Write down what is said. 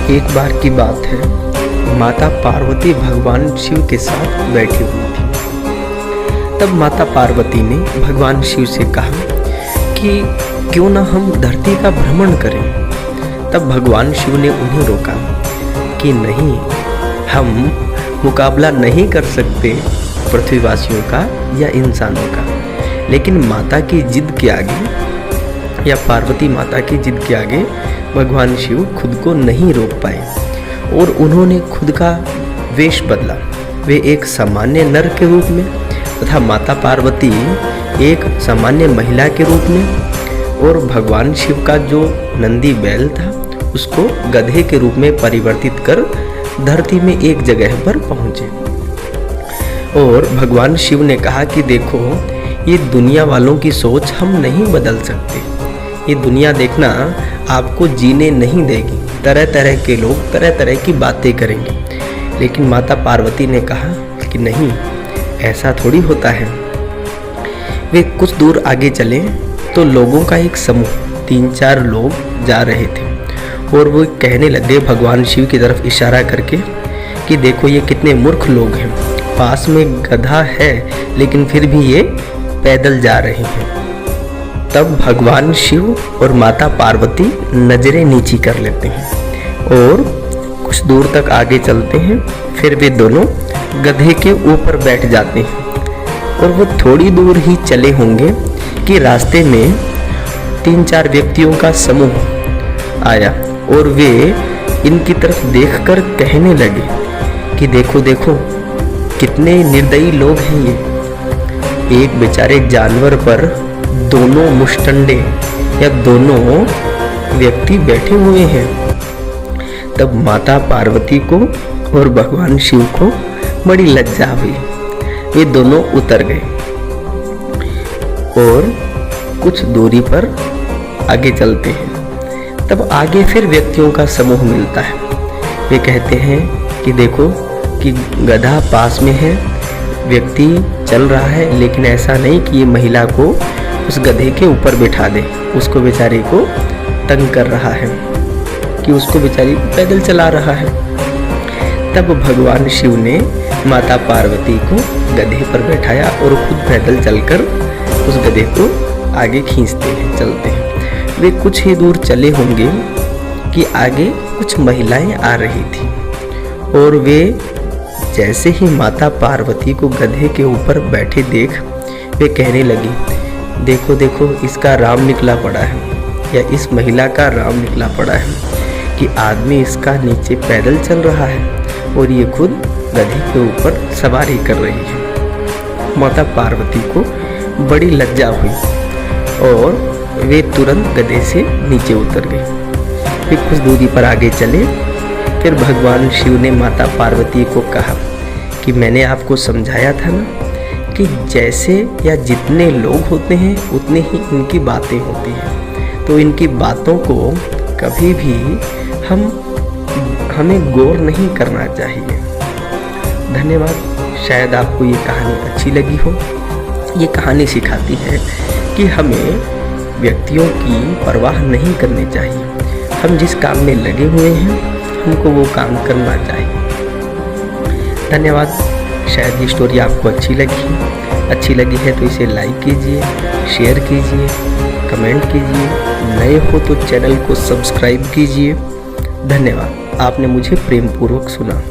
एक बार की बात है, माता पार्वती भगवान शिव के साथ बैठी हुई थी। तब माता पार्वती ने भगवान शिव से कहा कि क्यों ना हम धरती का भ्रमण करें। तब भगवान शिव ने उन्हें रोका कि नहीं, हम मुकाबला नहीं कर सकते पृथ्वीवासियों का या इंसानों का। लेकिन माता की जिद के आगे या पार्वती माता की जिद के आगे भगवान शिव खुद को नहीं रोक पाए और उन्होंने खुद का वेश बदला। वे एक सामान्य नर के रूप में तथा माता पार्वती एक सामान्य महिला के रूप में, और भगवान शिव का जो नंदी बैल था उसको गधे के रूप में परिवर्तित कर धरती में एक जगह पर पहुँचे। और भगवान शिव ने कहा कि देखो, ये दुनिया वालों की सोच हम नहीं बदल सकते। ये दुनिया देखना आपको जीने नहीं देगी। तरह तरह के लोग तरह तरह की बातें करेंगे। लेकिन माता पार्वती ने कहा कि नहीं, ऐसा थोड़ी होता है। वे कुछ दूर आगे चले तो लोगों का एक समूह 3-4 लोग जा रहे थे और वो कहने लगे भगवान शिव की तरफ इशारा करके कि देखो, ये कितने मूर्ख लोग हैं। पास में गधा है लेकिन फिर भी ये पैदल जा रहे हैं। तब भगवान शिव और माता पार्वती नजरें नीची कर लेते हैं और कुछ दूर तक आगे चलते हैं। फिर वे दोनों गधे के ऊपर बैठ जाते हैं और वो थोड़ी दूर ही चले होंगे कि रास्ते में 3-4 व्यक्तियों का समूह आया और वे इनकी तरफ देखकर कहने लगे कि देखो देखो, कितने निर्दयी लोग हैं ये। एक बेचारे जानवर पर दोनों मुष्टंडे या दोनों व्यक्ति बैठे हुए हैं। तब माता पार्वती को और भगवान शिव को बड़ी लज्जा हुई। वे दोनों उतर गए और कुछ दूरी पर आगे चलते हैं। तब आगे फिर व्यक्तियों का समूह मिलता है। वे कहते हैं कि देखो कि गधा पास में है, व्यक्ति चल रहा है, लेकिन ऐसा नहीं कि ये महिला को उस गधे के ऊपर बिठा दे। उसको बेचारी को तंग कर रहा है कि उसको बेचारी को पैदल चला रहा है। तब भगवान शिव ने माता पार्वती को गधे पर बैठाया और खुद पैदल चलकर उस गधे को आगे खींचते हैं, चलते हैं। वे कुछ ही दूर चले होंगे कि आगे कुछ महिलाएं आ रही थी और वे जैसे ही माता पार्वती को गधे के ऊपर बैठे देख वे कहने लगी, देखो देखो, इसका राम निकला पड़ा है, या इस महिला का राम निकला पड़ा है कि आदमी इसका नीचे पैदल चल रहा है और ये खुद गधे के ऊपर सवारी कर रही है। माता पार्वती को बड़ी लज्जा हुई और वे तुरंत गधे से नीचे उतर गए। फिर कुछ दूरी पर आगे चले। फिर भगवान शिव ने माता पार्वती को कहा कि मैंने आपको समझाया था ना कि जैसे या जितने लोग होते हैं उतने ही इनकी बातें होती हैं। तो इनकी बातों को कभी भी हमें गौर नहीं करना चाहिए। धन्यवाद। शायद आपको ये कहानी अच्छी लगी हो। ये कहानी सिखाती है कि हमें व्यक्तियों की परवाह नहीं करनी चाहिए। हम जिस काम में लगे हुए हैं हमको वो काम करना चाहिए। धन्यवाद। शायद ये स्टोरी आपको अच्छी लगी है तो इसे लाइक कीजिए, शेयर कीजिए, कमेंट कीजिए। नए हो तो चैनल को सब्सक्राइब कीजिए। धन्यवाद। आपने मुझे प्रेमपूर्वक सुना।